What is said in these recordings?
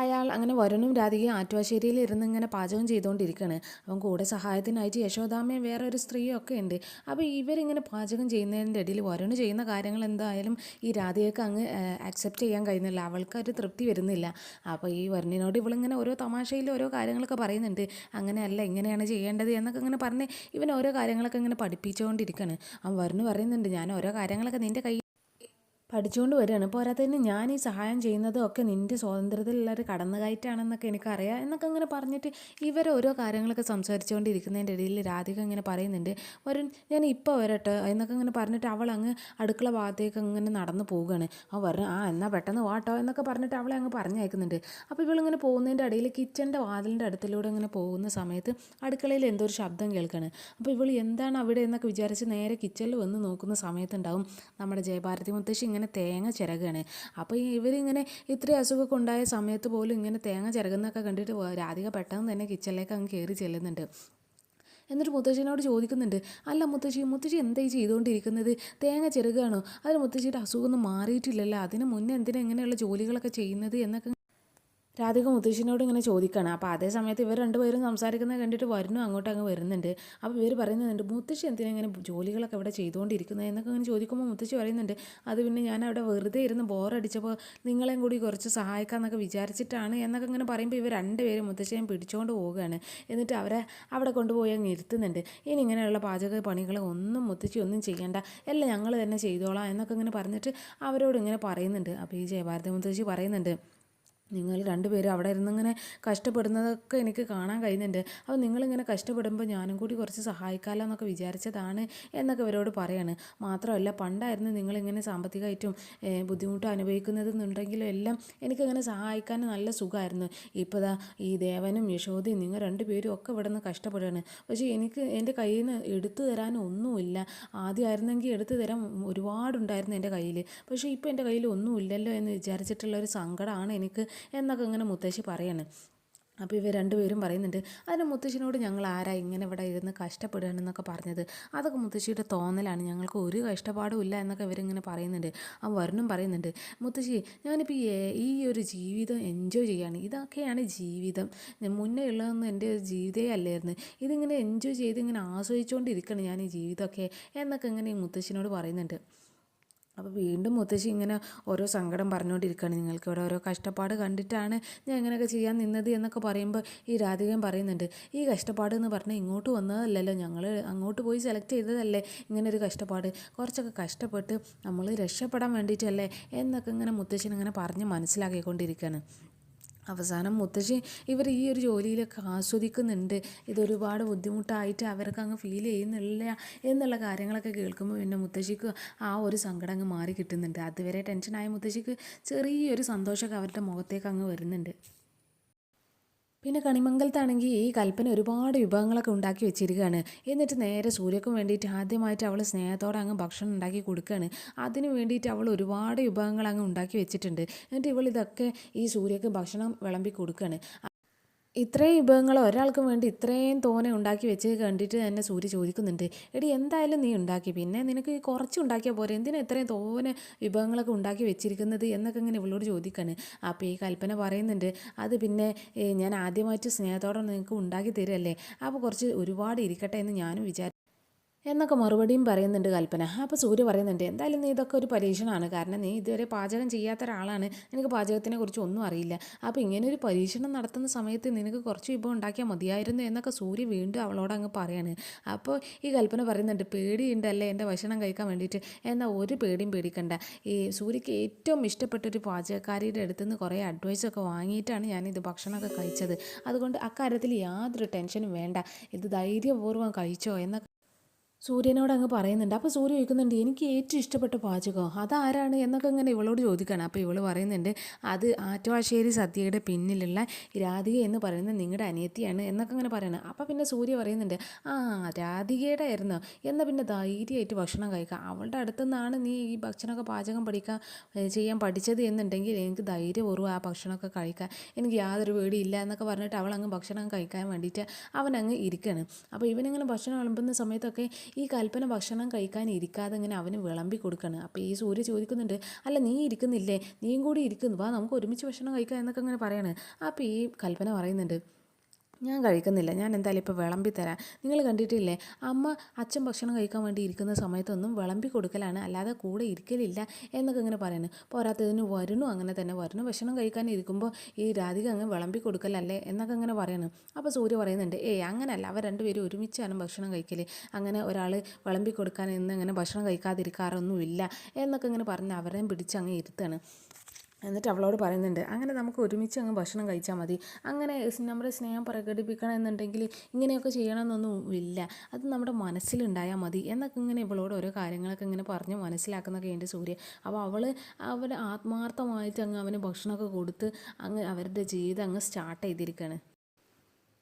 അയാൾ അങ്ങനെ വരുണും രാധികയും ആറ്റുവാശ്ശേരിയിൽ ഇരുന്ന് ഇങ്ങനെ പാചകം ചെയ്തുകൊണ്ടിരിക്കുകയാണ്. അവൻ കൂടെ സഹായത്തിനായിട്ട് യശോദാമ്മയും വേറെ ഒരു സ്ത്രീയും ഒക്കെ ഉണ്ട്. അപ്പോൾ ഇവരിങ്ങനെ പാചകം ചെയ്യുന്നതിൻ്റെ ഇടയിൽ വരുണ് ചെയ്യുന്ന കാര്യങ്ങൾ എന്തായാലും ഈ രാധികയ്ക്ക് അങ്ങ് അക്സെപ്റ്റ് ചെയ്യാൻ കഴിയുന്നില്ല. അവൾക്കൊരു തൃപ്തി വരുന്നില്ല. അപ്പോൾ ഈ വരുണിനോട് ഇവളിങ്ങനെ ഓരോ തമാശയിൽ ഓരോ കാര്യങ്ങളൊക്കെ പറയുന്നുണ്ട്. അങ്ങനെയല്ല ഇങ്ങനെയാണ് ചെയ്യേണ്ടത് എന്നൊക്കെ ഇങ്ങനെ പറഞ്ഞ് ഇവൻ ഓരോ കാര്യങ്ങളൊക്കെ ഇങ്ങനെ പഠിപ്പിച്ചുകൊണ്ടിരിക്കുകയാണ്. അവൻ വരുണ് പറയുന്നുണ്ട്, ഞാൻ ഓരോ കാര്യങ്ങളൊക്കെ നിൻ്റെ കയ്യിൽ പഠിച്ചുകൊണ്ട് വരികയാണ്. പോരാത്തതിന് ഞാൻ ഈ സഹായം ചെയ്യുന്നതും ഒക്കെ നിൻ്റെ സ്വാതന്ത്ര്യത്തിലുള്ളൊരു കടന്നുകയറ്റാണെന്നൊക്കെ എനിക്കറിയാം എന്നൊക്കെ ഇങ്ങനെ പറഞ്ഞിട്ട് ഇവർ ഓരോ കാര്യങ്ങളൊക്കെ സംസാരിച്ചുകൊണ്ടിരിക്കുന്നതിൻ്റെ ഇടയിൽ രാധിക ഇങ്ങനെ പറയുന്നുണ്ട്, വരുൺ ഞാൻ ഇപ്പോൾ വരട്ടെ എന്നൊക്കെ ഇങ്ങനെ പറഞ്ഞിട്ട് അവൾ അങ്ങ് അടുക്കള ഭാഗത്തേക്ക് ഇങ്ങനെ നടന്നു പോവുകയാണ്. വരുൺ എന്നാൽ പെട്ടെന്ന് വാട്ടോ എന്നൊക്കെ പറഞ്ഞിട്ട് അവളെ അങ്ങ് പറഞ്ഞയക്കുന്നുണ്ട്. അപ്പോൾ ഇവളിങ്ങനെ പോകുന്നതിൻ്റെ ഇടയിൽ കിച്ചൻ്റെ വാതിലിൻ്റെ അടുത്തിലൂടെ ഇങ്ങനെ പോകുന്ന സമയത്ത് അടുക്കളയിൽ എന്തോ ഒരു ശബ്ദം കേൾക്കുകയാണ്. അപ്പോൾ ഇവൾ എന്താണ് അവിടെ എന്നൊക്കെ വിചാരിച്ച് നേരെ കിച്ചണിൽ വന്ന് നോക്കുന്ന സമയത്തുണ്ടാവും നമ്മുടെ ജയഭാരതി മുത്തശ്ശി ഇങ്ങനെ തേങ്ങ ചിരകുകയാണ്. അപ്പോൾ ഇവരിങ്ങനെ ഇത്രയും അസുഖമൊക്കെ ഉണ്ടായ സമയത്ത് പോലും ഇങ്ങനെ തേങ്ങ ചിരകുന്നൊക്കെ കണ്ടിട്ട് രാധിക പെട്ടെന്ന് തന്നെ കിച്ചണിലേക്ക് അങ്ങ് കയറി ചെല്ലുന്നുണ്ട്. എന്നിട്ട് മുത്തശ്ശിനോട് ചോദിക്കുന്നുണ്ട്, അല്ല മുത്തശ്ശി എന്തായി ചെയ്തുകൊണ്ടിരിക്കുന്നത്? തേങ്ങ ചിരകുകയാണോ? അതിന് മുത്തശ്ശിയുടെ അസുഖമൊന്നും മാറിയിട്ടില്ലല്ലോ, അതിന് മുന്നേ എന്തിനാ ഇങ്ങനെയുള്ള ജോലികളൊക്കെ ചെയ്യുന്നത് എന്നൊക്കെ രാധിക മുത്തശ്ശിനോട് ഇങ്ങനെ ചോദിക്കുകയാണ്. അപ്പോൾ അതേ സമയത്ത് ഇവർ രണ്ടുപേരും സംസാരിക്കുന്നത് കണ്ടിട്ട് വരുന്നു അങ്ങോട്ട് അങ്ങ് വരുന്നുണ്ട്. അപ്പോൾ ഇവർ പറയുന്നുണ്ട്, മുത്തശ്ശി എന്തിനാ ഇങ്ങനെ ജോലികളൊക്കെ ഇവിടെ ചെയ്തുകൊണ്ടിരിക്കുന്നത് എന്നൊക്കെ ഇങ്ങനെ ചോദിക്കുമ്പോൾ മുത്തശ്ശി പറയുന്നുണ്ട്, അത് പിന്നെ ഞാൻ അവിടെ വെറുതെ ഇരുന്ന് ബോറടിച്ചപ്പോൾ നിങ്ങളെയും കൂടി കുറച്ച് സഹായിക്കാമെന്നൊക്കെ വിചാരിച്ചിട്ടാണ് എന്നൊക്കെ ഇങ്ങനെ പറയുമ്പോൾ ഇവർ രണ്ടുപേരും മുത്തശ്ശിയെ പിടിച്ചുകൊണ്ട് പോവുകയാണ്. എന്നിട്ട് അവരെ അവിടെ കൊണ്ടുപോയി അങ്ങ് ഇരുത്തുന്നുണ്ട്. ഇനി ഇങ്ങനെയുള്ള പാചക പണികൾ ഒന്നും മുത്തശ്ശി ഒന്നും ചെയ്യേണ്ട, എല്ലാം ഞങ്ങൾ തന്നെ ചെയ്തോളാം എന്നൊക്കെ ഇങ്ങനെ പറഞ്ഞിട്ട് അവരോട് ഇങ്ങനെ പറയുന്നുണ്ട്. അപ്പോൾ ഈ ജയഭാരതി മുത്തശ്ശി പറയുന്നുണ്ട്, നിങ്ങൾ രണ്ടുപേരും അവിടെ ഇരുന്നിങ്ങനെ കഷ്ടപ്പെടുന്നതൊക്കെ എനിക്ക് കാണാൻ കഴിയുന്നുണ്ട്. അപ്പോൾ നിങ്ങളിങ്ങനെ കഷ്ടപ്പെടുമ്പോൾ ഞാനും കൂടി കുറച്ച് സഹായിക്കാമല്ലോ എന്നൊക്കെ വിചാരിച്ചതാണ് എന്നൊക്കെ ഇവരോട് പറയാണ്. മാത്രമല്ല പണ്ടായിരുന്നു നിങ്ങളിങ്ങനെ സാമ്പത്തികമായിട്ടും ബുദ്ധിമുട്ട് അനുഭവിക്കുന്നതെന്നുണ്ടെങ്കിലും എല്ലാം എനിക്കിങ്ങനെ സഹായിക്കാൻ നല്ല സുഖമായിരുന്നു. ഇപ്പോൾ ദാ ഈ ദേവനും യശോദയും നിങ്ങൾ രണ്ടുപേരും ഒക്കെ ഇവിടെ നിന്ന് കഷ്ടപ്പെടുകയാണ്. പക്ഷേ എനിക്ക് എൻ്റെ കയ്യിൽ നിന്ന് എടുത്തു തരാനും ഒന്നുമില്ല. ആദ്യമായിരുന്നെങ്കിൽ എടുത്തു തരാൻ ഒരുപാടുണ്ടായിരുന്നു എൻ്റെ കയ്യിൽ. പക്ഷേ ഇപ്പോൾ എൻ്റെ കയ്യിൽ ഒന്നുമില്ലല്ലോ എന്ന് വിചാരിച്ചിട്ടുള്ളൊരു സങ്കടമാണ് എനിക്ക് എന്നൊക്കെ ഇങ്ങനെ മുത്തശ്ശി പറയാണ്. അപ്പോൾ ഇവർ രണ്ടുപേരും പറയുന്നുണ്ട്, അതിന് മുത്തശ്ശിനോട് ഞങ്ങൾ ആരാ ഇങ്ങനെ ഇവിടെ ഇരുന്ന് കഷ്ടപ്പെടുകയാണെന്നൊക്കെ പറഞ്ഞത്? അതൊക്കെ മുത്തശ്ശിയുടെ തോന്നലാണ്, ഞങ്ങൾക്ക് ഒരു കഷ്ടപ്പാടും ഇല്ല എന്നൊക്കെ ഇവരിങ്ങനെ പറയുന്നുണ്ട്. ആ വരുണും പറയുന്നുണ്ട്, മുത്തശ്ശി ഞാനിപ്പോൾ ഈ ഒരു ജീവിതം എൻജോയ് ചെയ്യാണ്, ഇതൊക്കെയാണ് ജീവിതം. മുന്നേ ഉള്ളതൊന്നും എൻ്റെ ഒരു ജീവിതമേ അല്ലായിരുന്നു. ഇതിങ്ങനെ എൻജോയ് ചെയ്ത് ഇങ്ങനെ ആസ്വദിച്ചുകൊണ്ടിരിക്കണം ഞാൻ ഈ ജീവിതമൊക്കെ എന്നൊക്കെ ഇങ്ങനെ ഈ മുത്തശ്ശിനോട് പറയുന്നുണ്ട്. അപ്പോൾ വീണ്ടും മുത്തശ്ശി ഇങ്ങനെ ഓരോ സങ്കടം പറഞ്ഞുകൊണ്ടിരിക്കുകയാണ്, നിങ്ങൾക്ക് ഇവിടെ ഓരോ കഷ്ടപ്പാട് കണ്ടിട്ടാണ് ഞാൻ ഇങ്ങനെയൊക്കെ ചെയ്യാൻ നിന്നത് എന്നൊക്കെ പറയുമ്പോൾ ഈ രാധികയും പറയുന്നുണ്ട്, ഈ കഷ്ടപ്പാട് എന്ന് പറഞ്ഞാൽ ഇങ്ങോട്ട് വന്നതല്ലല്ലോ, ഞങ്ങൾ അങ്ങോട്ട് പോയി സെലക്ട് ചെയ്തതല്ലേ ഇങ്ങനൊരു കഷ്ടപ്പാട്, കുറച്ചൊക്കെ കഷ്ടപ്പെട്ട് നമ്മൾ രക്ഷപ്പെടാൻ വേണ്ടിയിട്ടല്ലേ എന്നൊക്കെ ഇങ്ങനെ മുത്തശ്ശിനിങ്ങനെ പറഞ്ഞ് മനസ്സിലാക്കിക്കൊണ്ടിരിക്കുകയാണ്. അവസാനം മുത്തശ്ശി ഇവർ ഈ ഒരു ജോലിയിലൊക്കെ ആസ്വദിക്കുന്നുണ്ട്, ഇതൊരുപാട് ബുദ്ധിമുട്ടായിട്ട് അവർക്ക് അങ്ങ് ഫീൽ ചെയ്യുന്നില്ല എന്നുള്ള കാര്യങ്ങളൊക്കെ കേൾക്കുമ്പോൾ പിന്നെ മുത്തശ്ശിക്ക് ആ ഒരു സങ്കടം അങ്ങ് മാറി കിട്ടുന്നുണ്ട്. അതുവരെ ടെൻഷനായ മുത്തശ്ശിക്ക് ചെറിയൊരു സന്തോഷമൊക്കെ അവരുടെ മുഖത്തേക്ക് അങ്ങ് വരുന്നുണ്ട്. പിന്നെ കണിമംഗലത്താണെങ്കിൽ ഈ കൽപ്പന ഒരുപാട് വിഭവങ്ങളൊക്കെ ഉണ്ടാക്കി വെച്ചിരിക്കുകയാണ്. എന്നിട്ട് നേരെ സൂര്യക്കും വേണ്ടിയിട്ട് ആദ്യമായിട്ട് അവൾ സ്നേഹത്തോടെ അങ്ങ് ഭക്ഷണം ഉണ്ടാക്കി കൊടുക്കുകയാണ്. അതിന് വേണ്ടിയിട്ട് അവൾ ഒരുപാട് വിഭവങ്ങൾ അങ്ങ് ഉണ്ടാക്കി വെച്ചിട്ടുണ്ട്. എന്നിട്ട് ഇവൾ ഇതൊക്കെ ഈ സൂര്യക്ക് ഭക്ഷണം വിളമ്പി കൊടുക്കുകയാണ്. ഇത്രയും വിഭവങ്ങൾ ഒരാൾക്കും വേണ്ടി ഇത്രയും തോനെ ഉണ്ടാക്കി വെച്ച് കണ്ടിട്ട് തന്നെ സൂര്യ ചോദിക്കുന്നുണ്ട്, എടി എന്തായാലും നീ ഉണ്ടാക്കി, പിന്നെ നിനക്ക് കുറച്ച് ഉണ്ടാക്കിയാൽ പോരെ, എന്തിനാ ഇത്രയും തോനെ വിഭവങ്ങളൊക്കെ ഉണ്ടാക്കി വെച്ചിരിക്കുന്നത് എന്നൊക്കെ ഇങ്ങനെ ഇവളോട് ചോദിക്കാണ്. അപ്പോൾ ഈ കൽപ്പന പറയുന്നുണ്ട്, അത് പിന്നെ ഞാൻ ആദ്യമായിട്ട് സ്നേഹത്തോടെ നിങ്ങൾക്ക് ഉണ്ടാക്കി തരുമല്ലേ, അപ്പോൾ കുറച്ച് ഒരുപാട് ഇരിക്കട്ടെ എന്ന് ഞാനും വിചാരിച്ചു എന്നൊക്കെ മറുപടിയും പറയുന്നുണ്ട് കൽപ്പന. അപ്പോൾ സൂര്യ പറയുന്നുണ്ട്, എന്തായാലും നീ ഇതൊക്കെ ഒരു പരീക്ഷണമാണ്, കാരണം നീ ഇതുവരെ പാചകം ചെയ്യാത്ത ഒരാളാണ്, നിനക്ക് പാചകത്തിനെ കുറിച്ച് ഒന്നും അറിയില്ല. അപ്പോൾ ഇങ്ങനെ ഒരു പരീക്ഷണം നടത്തുന്ന സമയത്ത് നിനക്ക് കുറച്ച് വിഭവം ഉണ്ടാക്കിയാൽ മതിയായിരുന്നു എന്നൊക്കെ സൂര്യ വീണ്ടും അവളോട് അങ്ങ് പറയാണ്. അപ്പോൾ ഈ കൽപ്പന പറയുന്നുണ്ട്, പേടിയുണ്ടല്ലേ എൻ്റെ ഭക്ഷണം കഴിക്കാൻ വേണ്ടിയിട്ട്, എന്നാൽ ഒരു പേടിയും പേടിക്കണ്ട, ഈ സൂര്യക്ക് ഏറ്റവും ഇഷ്ടപ്പെട്ടൊരു പാചകക്കാരിയുടെ അടുത്ത് നിന്ന് കുറേ അഡ്വൈസൊക്കെ വാങ്ങിയിട്ടാണ് ഞാനിത് ഭക്ഷണമൊക്കെ കഴിച്ചത്, അതുകൊണ്ട് അക്കാര്യത്തിൽ യാതൊരു ടെൻഷനും വേണ്ട, ഇത് ധൈര്യപൂർവ്വം കഴിച്ചോ എന്നൊക്കെ സൂര്യനോട് അങ്ങ് പറയുന്നുണ്ട്. അപ്പോൾ സൂര്യ ചോദിക്കുന്നുണ്ട്, എനിക്ക് ഏറ്റവും ഇഷ്ടപ്പെട്ട പാചകം അതാരാണ് എന്നൊക്കെ ഇങ്ങനെ ഇവളോട് ചോദിക്കുകയാണ്. അപ്പോൾ ഇവൾ പറയുന്നുണ്ട്, അത് ആറ്റുവാശ്ശേരി സദ്യയുടെ പിന്നിലുള്ള രാധിക എന്ന് പറയുന്നത് നിങ്ങളുടെ അനിയത്തിയാണ് എന്നൊക്കെ ഇങ്ങനെ പറയണം. അപ്പോൾ പിന്നെ സൂര്യ പറയുന്നുണ്ട്, ആ രാധികയുടെ ആയിരുന്നോ, എന്നാൽ പിന്നെ ധൈര്യമായിട്ട് ഭക്ഷണം കഴിക്കാം, അവളുടെ അടുത്തുനിന്നാണ് നീ ഈ ഭക്ഷണമൊക്കെ പാചകം ചെയ്യാൻ പഠിച്ചത് എന്നുണ്ടെങ്കിൽ എനിക്ക് ധൈര്യപൂർവ്വം ആ ഭക്ഷണമൊക്കെ കഴിക്കാം, എനിക്ക് യാതൊരു പേടിയില്ല എന്നൊക്കെ പറഞ്ഞിട്ട് അവൾ അങ്ങ് ഭക്ഷണം കഴിക്കാൻ വേണ്ടിയിട്ട് അവൻ അങ്ങ് ഇരിക്കുകയാണ്. അപ്പോൾ ഇവനിങ്ങനെ ഭക്ഷണം വിളമ്പുന്ന സമയത്തൊക്കെ ഈ കൽപ്പന ഭക്ഷണം കഴിക്കാൻ ഇരിക്കാതെ ഇങ്ങനെ അവന് വിളമ്പി കൊടുക്കുകയാണ്. അപ്പോൾ ഈ സൂര്യ ചോദിക്കുന്നുണ്ട്, അല്ല നീ ഇരിക്കുന്നില്ലേ, നീയും കൂടി ഇരിക്കുന്നു, വാ നമുക്ക് ഒരുമിച്ച് ഭക്ഷണം കഴിക്കാം എന്നൊക്കെ ഇങ്ങനെ പറയാണ്. അപ്പോൾ ഈ കൽപ്പന പറയുന്നുണ്ട്, ഞാൻ കഴിക്കുന്നില്ല, ഞാൻ എന്തായാലും ഇപ്പോൾ വിളമ്പി തരാം. നിങ്ങൾ കണ്ടിട്ടില്ലേ അമ്മ അച്ഛൻ ഭക്ഷണം കഴിക്കാൻ വേണ്ടി ഇരിക്കുന്ന സമയത്തൊന്നും വിളമ്പി കൊടുക്കലാണ്, അല്ലാതെ കൂടെ ഇരിക്കലില്ല എന്നൊക്കെ ഇങ്ങനെ പറയുന്നു. പോരാത്തതിന് വരുണും അങ്ങനെ തന്നെ, വരുണു ഭക്ഷണം കഴിക്കാൻ ഇരിക്കുമ്പോൾ ഈ രാധിക അങ്ങ് വിളമ്പി കൊടുക്കലല്ലേ എന്നൊക്കെ ഇങ്ങനെ പറയുന്നു. അപ്പോൾ സൂര്യ പറയുന്നുണ്ട്, അങ്ങനെയല്ല, അവർ രണ്ടുപേരും ഒരുമിച്ചാണ് ഭക്ഷണം കഴിക്കൽ, അങ്ങനെ ഒരാൾ വിളമ്പി കൊടുക്കാൻ ഇന്ന് അങ്ങനെ ഭക്ഷണം കഴിക്കാതിരിക്കാറൊന്നുമില്ല എന്നൊക്കെ ഇങ്ങനെ പറഞ്ഞ് അവരെയും പിടിച്ച് അങ്ങ് ഇരുത്താണ്. എന്നിട്ട് അവളോട് പറയുന്നുണ്ട്, അങ്ങനെ നമുക്ക് ഒരുമിച്ച് അങ്ങ് ഭക്ഷണം കഴിച്ചാൽ മതി, അങ്ങനെ നമ്മുടെ സ്നേഹം പ്രകടിപ്പിക്കണം എന്നുണ്ടെങ്കിൽ ഇങ്ങനെയൊക്കെ ചെയ്യണമെന്നൊന്നും ഇല്ല, അത് നമ്മുടെ മനസ്സിലുണ്ടായാൽ മതി എന്നൊക്കെ ഇങ്ങനെ ഇവളോട് ഓരോ കാര്യങ്ങളൊക്കെ ഇങ്ങനെ പറഞ്ഞ് മനസ്സിലാക്കുന്നൊക്കെ ഉണ്ട് സൂര്യ. അപ്പോൾ അവൾ ആത്മാർത്ഥമായിട്ട് അങ്ങ് അവന് ഭക്ഷണമൊക്കെ കൊടുത്ത് അങ്ങ് അവരുടെ ജീവിതം അങ്ങ് സ്റ്റാർട്ട് ചെയ്തിരിക്കുകയാണ്.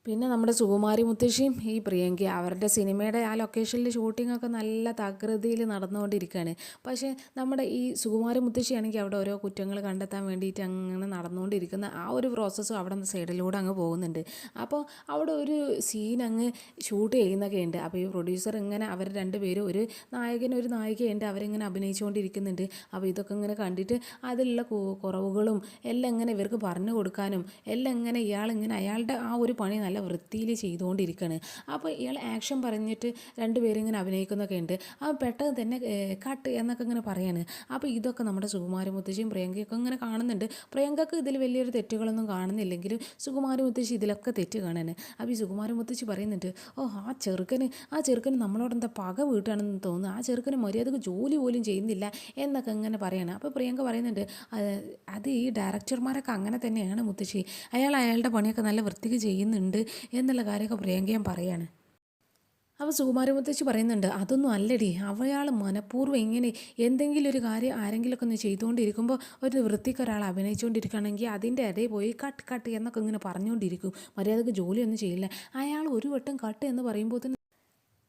പിന്നെ നമ്മുടെ സുകുമാരി മുത്തശ്ശിയും ഈ പ്രിയങ്ക അവരുടെ സിനിമയുടെ ആ ലൊക്കേഷനിൽ ഷൂട്ടിങ്ങൊക്കെ നല്ല തകൃതിയിൽ നടന്നുകൊണ്ടിരിക്കുകയാണ്. പക്ഷേ നമ്മുടെ ഈ സുകുമാരി മുത്തശ്ശിയാണെങ്കിൽ അവിടെ ഓരോ കുറ്റങ്ങൾ കണ്ടെത്താൻ വേണ്ടിയിട്ട് അങ്ങനെ നടന്നുകൊണ്ടിരിക്കുന്ന ആ ഒരു പ്രോസസ്സും അവിടെ സൈഡിലൂടെ അങ്ങ് പോകുന്നുണ്ട്. അപ്പോൾ അവിടെ ഒരു സീൻ അങ്ങ് ഷൂട്ട് ചെയ്യുന്നൊക്കെ ഉണ്ട്. അപ്പോൾ ഈ പ്രൊഡ്യൂസർ ഇങ്ങനെ അവർ രണ്ടുപേരും ഒരു നായകനും ഒരു നായികയുണ്ട്, അവരിങ്ങനെ അഭിനയിച്ചുകൊണ്ടിരിക്കുന്നുണ്ട്. അപ്പോൾ ഇതൊക്കെ ഇങ്ങനെ കണ്ടിട്ട് അതിലുള്ള കുറവുകളും എല്ലാം ഇങ്ങനെ ഇവർക്ക് പറഞ്ഞു കൊടുക്കാനും എല്ലാം ഇങ്ങനെ ഇയാളിങ്ങനെ അയാളുടെ ആ ഒരു പണി നല്ല വൃത്തിയിൽ ചെയ്തുകൊണ്ടിരിക്കുകയാണ്. അപ്പോൾ ഇയാൾ ആക്ഷൻ പറഞ്ഞിട്ട് രണ്ടുപേരും ഇങ്ങനെ അഭിനയിക്കുന്നൊക്കെ ഉണ്ട്. അപ്പോൾ പെട്ടെന്ന് തന്നെ കട്ട് എന്നൊക്കെ ഇങ്ങനെ പറയാണ്. അപ്പോൾ ഇതൊക്കെ നമ്മുടെ സുകുമാരി മുത്തശ്ശിയും പ്രിയങ്കയൊക്കെ ഇങ്ങനെ കാണുന്നുണ്ട്. പ്രിയങ്കക്ക് ഇതിൽ വലിയൊരു തെറ്റുകളൊന്നും കാണുന്നില്ലെങ്കിലും സുകുമാരി മുത്തശ്ശി ഇതിലൊക്കെ തെറ്റ് കാണാൻ. അപ്പോൾ ഈ സുകുമാരി മുത്തശ്ശി പറയുന്നുണ്ട്, ആ ചെറുക്കന് നമ്മളോടെന്താ പക വീട്ടാണെന്ന് തോന്നുന്നു, ആ ചെറുക്കന് മര്യാദക്ക് ജോലി പോലും ചെയ്യുന്നില്ല എന്നൊക്കെ ഇങ്ങനെ പറയാണ്. അപ്പോൾ പ്രിയങ്ക പറയുന്നുണ്ട്, അത് ഈ ഡയറക്ടർമാരൊക്കെ അങ്ങനെ തന്നെയാണ് മുത്തശ്ശി, അയാളുടെ പണിയൊക്കെ നല്ല വൃത്തിക്ക് ചെയ്യുന്നുണ്ട് എന്നുള്ള കാര്യമൊക്കെ പ്രിയങ്കയും പറയാണ്. അപ്പോൾ സുകുമാരി മുത്തശ്ശി പറയുന്നുണ്ട്, അതൊന്നും അല്ലടി, അവയാൾ മനഃപൂർവ്വം ഇങ്ങനെ എന്തെങ്കിലും ഒരു കാര്യം ആരെങ്കിലുമൊക്കെ ഒന്ന് ചെയ്തുകൊണ്ടിരിക്കുമ്പോൾ ഒരു വൃത്തിക്ക് ഒരാൾ അഭിനയിച്ചുകൊണ്ടിരിക്കുകയാണെങ്കിൽ അതിൻ്റെ ഇടയിൽ പോയി കട്ട് എന്നൊക്കെ ഇങ്ങനെ പറഞ്ഞുകൊണ്ടിരിക്കും, മര്യാദക്ക് ജോലിയൊന്നും ചെയ്യില്ല. അയാൾ ഒരു വട്ടം കട്ട് എന്ന് പറയുമ്പോൾ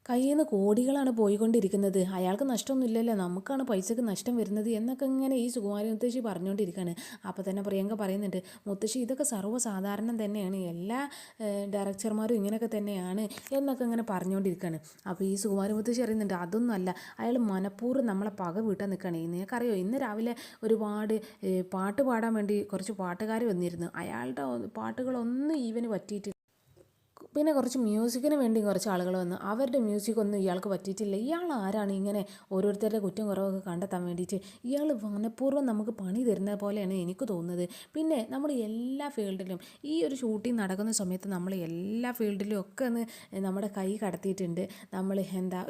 കയ്യിൽ നിന്ന് കോടികളാണ് പോയിക്കൊണ്ടിരിക്കുന്നത്, അയാൾക്ക് നഷ്ടമൊന്നുമില്ലല്ലോ, നമുക്കാണ് പൈസക്ക് നഷ്ടം വരുന്നത് എന്നൊക്കെ ഇങ്ങനെ ഈ സുകുമാരി മുത്തശ്ശി പറഞ്ഞുകൊണ്ടിരിക്കുകയാണ്. അപ്പോൾ തന്നെ പ്രിയങ്ക പറയുന്നുണ്ട്, മുത്തശ്ശി ഇതൊക്കെ സർവ്വസാധാരണം തന്നെയാണ്, എല്ലാ ഡയറക്ടർമാരും ഇങ്ങനെയൊക്കെ തന്നെയാണ് എന്നൊക്കെ ഇങ്ങനെ പറഞ്ഞുകൊണ്ടിരിക്കുകയാണ്. അപ്പോൾ ഈ സുകുമാരി മുത്തശ്ശി അറിയുന്നുണ്ട്, അതൊന്നും അല്ല, അയാൾ മനഃപൂർവ്വം നമ്മളെ പക വീട്ടാൻ നിൽക്കുകയാണ്. നിങ്ങൾക്കറിയോ ഇന്ന് രാവിലെ ഒരുപാട് പാട്ട് പാടാൻ വേണ്ടി കുറച്ച് പാട്ടുകാർ വന്നിരുന്നു, അയാളുടെ പാട്ടുകളൊന്നും ഇവന് പറ്റിയിട്ട്, പിന്നെ കുറച്ച് മ്യൂസിക്കിന് വേണ്ടി കുറച്ച് ആളുകൾ വന്നു, അവരുടെ മ്യൂസിക്കൊന്നും ഇയാൾക്ക് പറ്റിയിട്ടില്ല. ഇയാൾ ആരാണ് ഇങ്ങനെ ഓരോരുത്തരുടെ കുറ്റം കുറവൊക്കെ കണ്ടെത്താൻ വേണ്ടിയിട്ട്, ഇയാൾ മനഃപൂർവ്വം നമുക്ക് പണി തരുന്ന പോലെയാണ് എനിക്ക് തോന്നുന്നത്. പിന്നെ നമ്മൾ എല്ലാ ഫീൽഡിലും ഈ ഒരു ഷൂട്ടിംഗ് നടക്കുന്ന സമയത്ത് നമ്മൾ എല്ലാ ഫീൽഡിലും ഒക്കെ ഒന്ന് നമ്മുടെ കൈ കടത്തിയിട്ടുണ്ട്. നമ്മൾ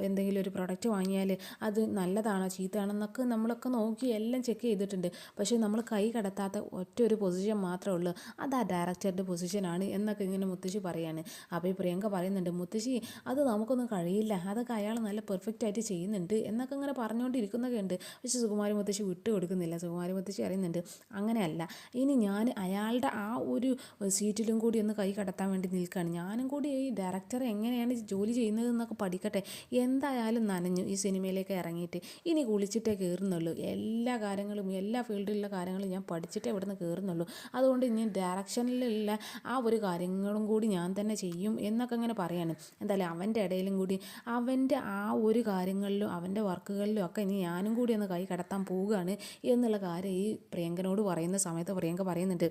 എന്തെങ്കിലും ഒരു പ്രൊഡക്റ്റ് വാങ്ങിയാൽ അത് നല്ലതാണോ ചീത്തയാണോ എന്നൊക്കെ നമ്മളൊക്കെ നോക്കി എല്ലാം ചെക്ക് ചെയ്തിട്ടുണ്ട്. പക്ഷേ നമ്മൾ കൈ കടത്താത്ത ഒറ്റ ഒരു പൊസിഷൻ മാത്രമേ ഉള്ളൂ, അത് ആ ഡയറക്ടറുടെ പൊസിഷനാണ് എന്നൊക്കെ ഇങ്ങനെ മുത്തശ്ശി പറയാണ്. അപ്പോൾ ഈ പ്രിയങ്ക പറയുന്നുണ്ട്, മുത്തശ്ശി അത് നമുക്കൊന്നും കഴിയില്ല, അതൊക്കെ അയാൾ നല്ല പെർഫെക്റ്റ് ആയിട്ട് ചെയ്യുന്നുണ്ട് എന്നൊക്കെ ഇങ്ങനെ പറഞ്ഞുകൊണ്ടിരിക്കുന്നൊക്കെ ഉണ്ട്. പക്ഷേ സുകുമാരി മുത്തശ്ശി വിട്ടു കൊടുക്കുന്നില്ല. സുകുമാരി മുത്തശ്ശി അറിയുന്നുണ്ട്, അങ്ങനെയല്ല, ഇനി ഞാൻ അയാളുടെ ആ ഒരു സീറ്റിലും കൂടി ഒന്ന് കൈ കടത്താൻ വേണ്ടി നിൽക്കുകയാണ്, ഞാനും കൂടി ഈ ഡയറക്ടർ എങ്ങനെയാണ് ജോലി ചെയ്യുന്നത് എന്നൊക്കെ പഠിക്കട്ടെ. എന്തായാലും നനഞ്ഞു ഈ സിനിമയിലേക്ക് ഇറങ്ങിയിട്ട്, ഇനി കുളിച്ചിട്ടേ കയറുന്നുള്ളൂ, എല്ലാ കാര്യങ്ങളും എല്ലാ ഫീൽഡിലുള്ള കാര്യങ്ങളും ഞാൻ പഠിച്ചിട്ടേ ഇവിടുന്ന് കയറുന്നുള്ളൂ, അതുകൊണ്ട് ഇനി ഡയറക്ഷനിലുള്ള ആ ഒരു കാര്യങ്ങളും കൂടി ഞാൻ തന്നെ ചെയ്യും എന്നൊക്കെ ഇങ്ങനെ പറയാണ്. എന്തായാലും അവൻ്റെ ഇടയിലും കൂടി അവൻ്റെ ആ ഒരു കാര്യങ്ങളിലും അവൻ്റെ വർക്കുകളിലും ഒക്കെ ഇനി ഞാനും കൂടി ഒന്ന് കൈ കടത്താൻ പോവുകയാണ് എന്നുള്ള കാര്യം ഈ പ്രിയങ്കനോട് പറയുന്ന സമയത്ത് പ്രിയങ്ക പറയുന്നുണ്ട്,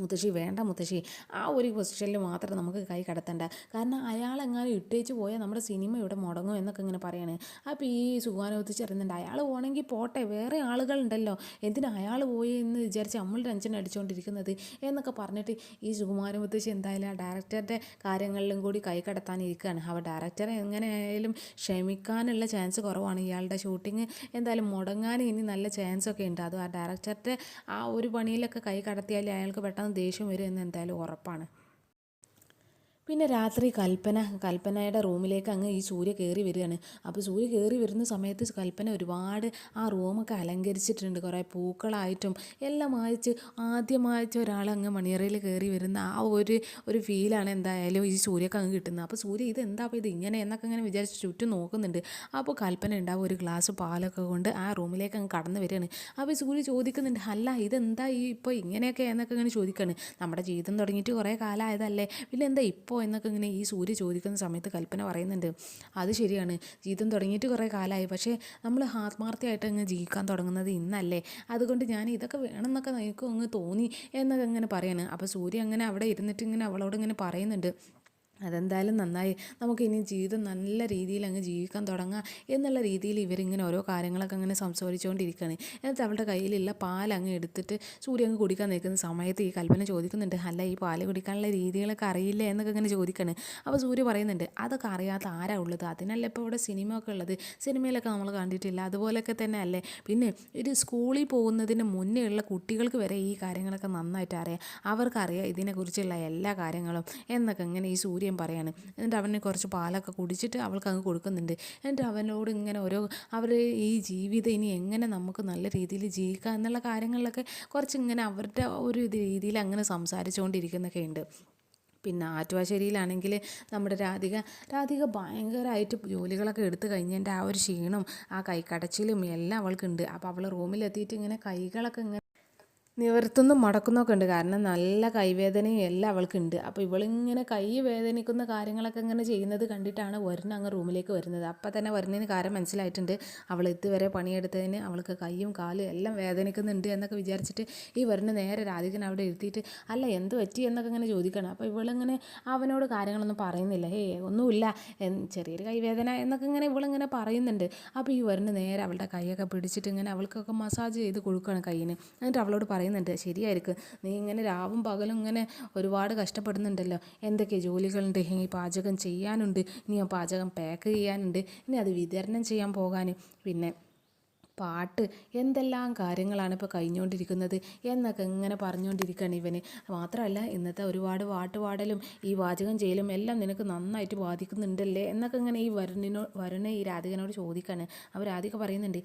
മുത്തശ്ശി വേണ്ട മുത്തശ്ശി, ആ ഒരു പൊസിഷനിൽ മാത്രം നമുക്ക് കൈ കടത്തണ്ട, കാരണം അയാളെങ്ങാനും ഇട്ടേച്ച് പോയാൽ നമ്മുടെ സിനിമ ഇവിടെ മുടങ്ങും എന്നൊക്കെ ഇങ്ങനെ പറയാണ്. അപ്പോൾ ഈ സുഖാന മുത്തശ്ശി അറിയുന്നുണ്ട്, അയാൾ പോകണമെങ്കിൽ പോട്ടെ, വേറെ ആളുകളുണ്ടല്ലോ, എന്തിനാ അയാൾ പോയി എന്ന് വിചാരിച്ച് നമ്മൾ ടെൻഷൻ അടിച്ചുകൊണ്ടിരിക്കുന്നത് എന്നൊക്കെ പറഞ്ഞിട്ട് ഈ സുകുമാര മുത്തശ്ശി എന്തായാലും ആ ഡയറക്ടറുടെ കാര്യങ്ങളിലും കൂടി കൈ കടത്താനിരിക്കുകയാണ്. അപ്പോൾ ഡയറക്ടറെ എങ്ങനെയായാലും ക്ഷമിക്കാനുള്ള ചാൻസ് കുറവാണ്, ഇയാളുടെ ഷൂട്ടിങ് എന്തായാലും മുടങ്ങാൻ ഇനി നല്ല ചാൻസ് ഒക്കെ ഉണ്ട്. അത് ആ ഡയറക്ടറുടെ ആ ഒരു പണിയിലൊക്കെ കൈ കടത്തിയാൽ അയാൾക്ക് പെട്ടെന്ന് ദേഷ്യം വരും എന്ന് എന്തായാലും ഉറപ്പാണ്. പിന്നെ രാത്രി കൽപ്പനയുടെ റൂമിലേക്ക് അങ്ങ് ഈ സൂര്യ കയറി വരികയാണ്. അപ്പോൾ സൂര്യ കയറി വരുന്ന സമയത്ത് കൽപ്പന ഒരുപാട് ആ റൂമൊക്കെ അലങ്കരിച്ചിട്ടുണ്ട്, കുറേ പൂക്കളായിട്ടും എല്ലാം ആദ്യമായിട്ട് ഒരാളങ്ങ് മണിയറയിൽ കയറി വരുന്ന ആ ഒരു ഫീലാണ് എന്തായാലും ഈ സൂര്യക്ക് അങ്ങ് കിട്ടുന്നത്. അപ്പോൾ സൂര്യ ഇതെന്താ അപ്പോൾ ഇത് ഇങ്ങനെ എന്നൊക്കെ ഇങ്ങനെ വിചാരിച്ച് ചുറ്റും നോക്കുന്നുണ്ട്. അപ്പോൾ കൽപ്പന ഉണ്ടാവും ഒരു ഗ്ലാസ് പാലൊക്കെ കൊണ്ട് ആ റൂമിലേക്ക് അങ്ങ് കടന്നു വരികയാണ്. അപ്പോൾ സൂര്യ ചോദിക്കുന്നുണ്ട്, അല്ല ഇതെന്താ ഈ ഇപ്പോൾ ഇങ്ങനെയൊക്കെ എന്നൊക്കെ ഇങ്ങനെ ചോദിക്കുകയാണ്. നമ്മുടെ ജീവിതം തുടങ്ങിയിട്ട് കുറേ കാലമായതല്ലേ, പിന്നെ എന്താ ഇപ്പോൾ അപ്പോൾ എന്നൊക്കെ ഇങ്ങനെ ഈ സൂര്യ ചോദിക്കുന്ന സമയത്ത് കൽപ്പന പറയുന്നുണ്ട്, അത് ശരിയാണ്, ജീവിതം തുടങ്ങിയിട്ട് കുറേ കാലമായി, പക്ഷേ നമ്മൾ ആത്മാർത്ഥമായിട്ട് അങ്ങ് ജീവിക്കാൻ തുടങ്ങുന്നത് ഇന്നല്ലേ, അതുകൊണ്ട് ഞാൻ ഇതൊക്കെ വേണമെന്നൊക്കെ എനിക്കും അങ്ങ് തോന്നി എന്നൊക്കെ ഇങ്ങനെ പറയാണ്. അപ്പോൾ സൂര്യ അങ്ങനെ അവിടെ ഇരുന്നിട്ട് ഇങ്ങനെ അവളോട് ഇങ്ങനെ പറയുന്നുണ്ട്, അതെന്തായാലും നന്നായി, നമുക്കിനി ജീവിതം നല്ല രീതിയിൽ അങ്ങ് ജീവിക്കാൻ തുടങ്ങാം എന്നുള്ള രീതിയിൽ ഇവരിങ്ങനെ ഓരോ കാര്യങ്ങളൊക്കെ അങ്ങനെ സംസാരിച്ചുകൊണ്ടിരിക്കുകയാണ്. എന്നിട്ട് അവളുടെ കയ്യിലുള്ള പാലങ്ങ് എടുത്തിട്ട് സൂര്യ അങ്ങ് കുടിക്കാൻ നിൽക്കുന്ന സമയത്ത് ഈ കൽപ്പന ചോദിക്കുന്നുണ്ട്, അല്ല ഈ പാല് കുടിക്കാനുള്ള രീതികളൊക്കെ അറിയില്ലേ എന്നൊക്കെ ഇങ്ങനെ ചോദിക്കുകയാണ്. അപ്പോൾ സൂര്യ പറയുന്നുണ്ട്, അതൊക്കെ അറിയാത്ത ആരാ ഉള്ളത്, അതിനല്ല ഇപ്പോൾ ഇവിടെ സിനിമ ഒക്കെ ഉള്ളത്, സിനിമയിലൊക്കെ നമ്മൾ കണ്ടിട്ടില്ല, അതുപോലെയൊക്കെ തന്നെ അല്ലേ, പിന്നെ ഒരു സ്കൂളിൽ പോകുന്നതിന് മുന്നേ ഉള്ള കുട്ടികൾക്ക് വരെ ഈ കാര്യങ്ങളൊക്കെ നന്നായിട്ട് അറിയാം, അവർക്കറിയാം ഇതിനെക്കുറിച്ചുള്ള എല്ലാ കാര്യങ്ങളും എന്നൊക്കെ ഇങ്ങനെ ഈ സൂര്യൻ പറയാണ്. എന്നിട്ട് അവന് കുറച്ച് പാലൊക്കെ കുടിച്ചിട്ട് അവൾക്ക് അങ്ങ് കൊടുക്കുന്നുണ്ട്. എന്നിട്ട് അവനോട് ഇങ്ങനെ ഓരോ അവർ ഈ ജീവിതം ഇനി എങ്ങനെ നമുക്ക് നല്ല രീതിയിൽ ജീവിക്കാം എന്നുള്ള കാര്യങ്ങളിലൊക്കെ കുറച്ചിങ്ങനെ അവരുടെ ഒരു രീതിയിൽ അങ്ങനെ സംസാരിച്ചുകൊണ്ടിരിക്കുന്നൊക്കെ ഉണ്ട്. പിന്നെ ആറ്റുവാശ്ശേരിയിലാണെങ്കിൽ നമ്മുടെ രാധിക ഭയങ്കരമായിട്ട് ജോലികളൊക്കെ എടുത്തു കഴിഞ്ഞതിൻ്റെ ആ ഒരു ക്ഷീണം ആ കൈക്കടച്ചിലും എല്ലാം അവൾക്കുണ്ട്. അപ്പോൾ അവൾ റൂമിലെത്തിയിട്ട് ഇങ്ങനെ കൈകളൊക്കെ ഇങ്ങനെ നിവർത്തുന്നും മടക്കുന്നൊക്കെ ഉണ്ട്, കാരണം നല്ല കൈവേദനയും എല്ലാം അവൾക്കുണ്ട്. അപ്പോൾ ഇവളിങ്ങനെ കൈ വേദനിക്കുന്ന കാര്യങ്ങളൊക്കെ ഇങ്ങനെ ചെയ്യുന്നത് കണ്ടിട്ടാണ് വരുൺ അങ്ങ് റൂമിലേക്ക് വരുന്നത്. അപ്പം തന്നെ വരുണിന് കാര്യം മനസ്സിലായിട്ടുണ്ട്, അവൾ ഇതുവരെ പണിയെടുത്തതിന് അവൾക്ക് കൈയും കാലും എല്ലാം വേദനിക്കുന്നുണ്ട് എന്നൊക്കെ വിചാരിച്ചിട്ട് ഈ വരുണ് നേരെ രാധികനെ അവിടെ ഇരുത്തിയിട്ട്, അല്ല എന്ത് പറ്റി എന്നൊക്കെ ഇങ്ങനെ ചോദിക്കണം. അപ്പോൾ ഇവളിങ്ങനെ അവനോട് കാര്യങ്ങളൊന്നും പറയുന്നില്ല, ഒന്നുമില്ല, ചെറിയൊരു കൈവേദന എന്നൊക്കെ ഇങ്ങനെ ഇവളിങ്ങനെ പറയുന്നുണ്ട്. അപ്പോൾ ഈ വരുണ് നേരെ അവളുടെ കൈയൊക്കെ പിടിച്ചിട്ട് ഇങ്ങനെ അവൾക്കൊക്കെ മസാജ് ചെയ്ത് കൊടുക്കുകയാണ് കൈയിന്. എന്നിട്ട് അവളോട് പറയുന്നുണ്ട്, ശരിയായിരിക്കും, നീ ഇങ്ങനെ രാവും പകലും ഇങ്ങനെ ഒരുപാട് കഷ്ടപ്പെടുന്നുണ്ടല്ലോ, എന്തൊക്കെ ജോലികളുണ്ട്, ഇനി പാചകം ചെയ്യാനുണ്ട്, ഇനി ആ പാചകം പാക്ക് ചെയ്യാനുണ്ട്, ഇനി അത് വിതരണം ചെയ്യാൻ പോകാൻ, പിന്നെ പാട്ട്, എന്തെല്ലാം കാര്യങ്ങളാണ് ഇപ്പോൾ കഴിഞ്ഞുകൊണ്ടിരിക്കുന്നത് എന്നൊക്കെ ഇങ്ങനെ പറഞ്ഞുകൊണ്ടിരിക്കുകയാണ് ഇവന്. മാത്രമല്ല ഇന്നത്തെ ഒരുപാട് പാട്ടുപാടലും ഈ പാചകം ചെയ്യലും എല്ലാം നിനക്ക് നന്നായിട്ട് ബാധിക്കുന്നുണ്ടല്ലേ എന്നൊക്കെ ഇങ്ങനെ ഈ വരുണ് ഈ രാധികനോട് ചോദിക്കുകയാണ്. അപ്പോൾ രാധിക പറയുന്നുണ്ട്,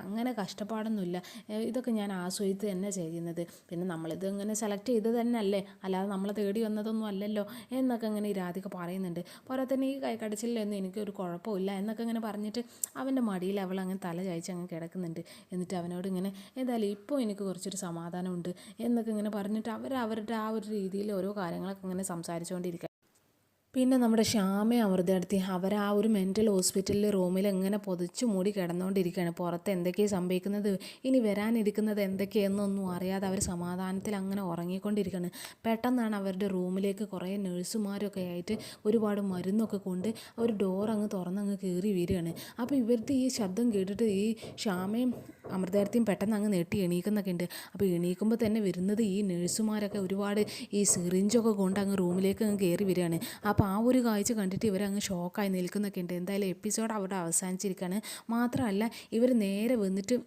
അങ്ങനെ കഷ്ടപ്പാടൊന്നുമില്ല, ഇതൊക്കെ ഞാൻ ആസ്വദിച്ച് തന്നെ ചെയ്യുന്നത്, പിന്നെ നമ്മളിത് ഇങ്ങനെ സെലക്ട് ചെയ്തത് തന്നെ അല്ലേ, അല്ലാതെ നമ്മളെ തേടി വന്നതൊന്നും അല്ലല്ലോ എന്നൊക്കെ ഇങ്ങനെ ഈ രാധിക പറയുന്നുണ്ട്. പോരാ തന്നെ ഈ കൈക്കടച്ചിലൊന്നും എനിക്കൊരു കുഴപ്പമില്ല എന്നൊക്കെ ഇങ്ങനെ പറഞ്ഞിട്ട് അവൻ്റെ മടിയിൽ അവൾ അങ്ങനെ തല ചായ്ച്ച് അങ്ങ് കിടക്കുന്നുണ്ട്. എന്നിട്ട് അവനോട് ഇങ്ങനെ, എന്തായാലും ഇപ്പോൾ എനിക്ക് കുറച്ചൊരു സമാധാനമുണ്ട് എന്നൊക്കെ ഇങ്ങനെ പറഞ്ഞിട്ട് അവരുടെ ആ ഒരു രീതിയിൽ ഓരോ കാര്യങ്ങളൊക്കെ ഇങ്ങനെ സംസാരിച്ചുകൊണ്ടിരിക്കുക. പിന്നെ നമ്മുടെ ശ്യാമയും അമൃതയെടുത്തി അവർ ആ ഒരു മെൻ്റൽ ഹോസ്പിറ്റലിൽ റൂമിൽ എങ്ങനെ പൊതിച്ചു മൂടി കിടന്നുകൊണ്ടിരിക്കുകയാണ്. പുറത്ത് എന്തൊക്കെയാണ് സംഭവിക്കുന്നത്, ഇനി വരാനിരിക്കുന്നത് എന്തൊക്കെയെന്നൊന്നും അറിയാതെ അവർ സമാധാനത്തിൽ അങ്ങനെ ഉറങ്ങിക്കൊണ്ടിരിക്കുകയാണ്. പെട്ടെന്നാണ് അവരുടെ റൂമിലേക്ക് കുറേ നഴ്സുമാരൊക്കെ ആയിട്ട് ഒരുപാട് മരുന്നൊക്കെ കൊണ്ട് ഒരു ഡോർ അങ്ങ് തുറന്നങ്ങ് കയറി വരികയാണ്. അപ്പോൾ ഇവരുടെ ഈ ശബ്ദം കേട്ടിട്ട് ഈ ശ്യാമയും അമൃതയെടുത്തിയും പെട്ടെന്ന് അങ്ങ് നെട്ടി എണീക്കുന്നൊക്കെ ഉണ്ട്. അപ്പോൾ എണീക്കുമ്പോൾ തന്നെ വരുന്നത് ഈ നഴ്സുമാരൊക്കെ ഒരുപാട് ഈ സിറിഞ്ചൊക്കെ കൊണ്ട് അങ്ങ് റൂമിലേക്ക് അങ്ങ് കയറി വരികയാണ്. അപ്പോൾ ആ ഒരു കാഴ്ച കണ്ടിട്ട് ഇവരങ്ങ് ഷോക്കായി നിൽക്കുന്നൊക്കെ ഉണ്ട്. എന്തായാലും എപ്പിസോഡ് അവിടെ അവസാനിച്ചിരിക്കുകയാണ്. മാത്രമല്ല ഇവർ നേരെ വന്നിട്ട്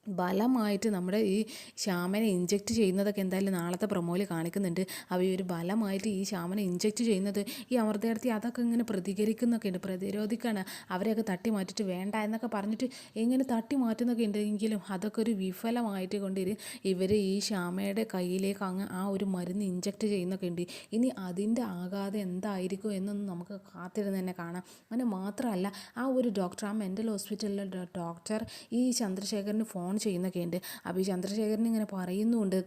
ബലമായിട്ട് നമ്മുടെ ഈ ശ്യാമനെ ഇഞ്ചെക്റ്റ് ചെയ്യുന്നതൊക്കെ എന്തായാലും നാളത്തെ പ്രൊമോയിൽ കാണിക്കുന്നുണ്ട്. അപ്പോൾ ഈ ഒരു ബലമായിട്ട് ഈ ശ്യാമനെ ഇഞ്ചെക്റ്റ് ചെയ്യുന്നത് ഈ അമൃതയെടുത്തി അതൊക്കെ ഇങ്ങനെ പ്രതികരിക്കുന്നൊക്കെ ഉണ്ട്, പ്രതിരോധിക്കാണ്, അവരെയൊക്കെ തട്ടി മാറ്റിയിട്ട് വേണ്ട എന്നൊക്കെ പറഞ്ഞിട്ട് ഇങ്ങനെ തട്ടി മാറ്റുന്നൊക്കെ ഉണ്ട്. എങ്കിലും അതൊക്കെ ഒരു വിഫലമായിട്ട് ഇവർ ഈ ശ്യാമയുടെ കയ്യിലേക്ക് അങ്ങ് ആ ഒരു മരുന്ന് ഇഞ്ചെക്റ്റ് ചെയ്യുന്നൊക്കെ ഉണ്ട്. ഇനി അതിൻ്റെ ആഘാതം എന്തായിരിക്കും എന്നൊന്നും നമുക്ക് കാത്തിരുന്ന് തന്നെ കാണാം. അങ്ങനെ മാത്രമല്ല ആ ഒരു ഡോക്ടർ, ആ മെൻ്റൽ ഹോസ്പിറ്റലിലെ ഡോക്ടർ ഈ ചന്ദ്രശേഖരന് ഫോൺ ചെയ്യുന്നൊക്കെ ഉണ്ട്. അപ്പോൾ ഈ ചന്ദ്രശേഖരൻ ഇങ്ങനെ പറയുന്നുണ്ട്,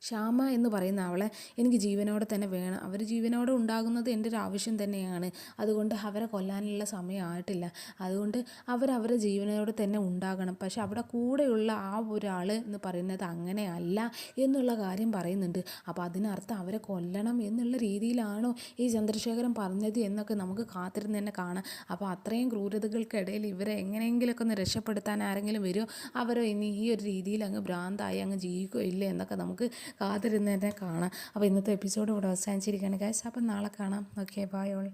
ശ്യാമ എന്ന് പറയുന്ന അവളെ എനിക്ക് ജീവനോടെ തന്നെ വേണം, അവർ ജീവനോടെ ഉണ്ടാകുന്നത് എൻ്റെ ഒരു ആവശ്യം തന്നെയാണ്, അതുകൊണ്ട് അവരെ കൊല്ലാനുള്ള സമയമായിട്ടില്ല, അതുകൊണ്ട് അവരെ ജീവനോടെ തന്നെ ഉണ്ടാകണം. പക്ഷെ അവിടെ കൂടെയുള്ള ആ ഒരാൾ എന്ന് പറയുന്നത് അങ്ങനെയല്ല എന്നുള്ള കാര്യം പറയുന്നുണ്ട്. അപ്പോൾ അതിനർത്ഥം അവരെ കൊല്ലണം എന്നുള്ള രീതിയിലാണോ ഈ ചന്ദ്രശേഖരൻ പറഞ്ഞത് എന്നൊക്കെ നമുക്ക് കാത്തിരുന്ന് തന്നെ കാണാം. അപ്പോൾ അത്രയും ക്രൂരതകൾക്കിടയിൽ ഇവരെ എങ്ങനെയെങ്കിലുമൊക്കെ ഒന്ന് രക്ഷപ്പെടുത്താൻ ആരെങ്കിലും വരുമോ, അവരോ ഇനി ഈ ഒരു രീതിയിൽ അങ്ങ് ഭ്രാന്തായി അങ്ങ് ജീവിക്കുകയില്ലേ എന്നൊക്കെ നമുക്ക് കാത്തിരുന്ന് തന്നെ കാണാം. അപ്പോൾ ഇന്നത്തെ എപ്പിസോഡ് ഇവിടെ അവസാനിച്ചിരിക്കുകയാണ് ഗൈസ്. അപ്പം നാളെ കാണാം. Okay, bye all.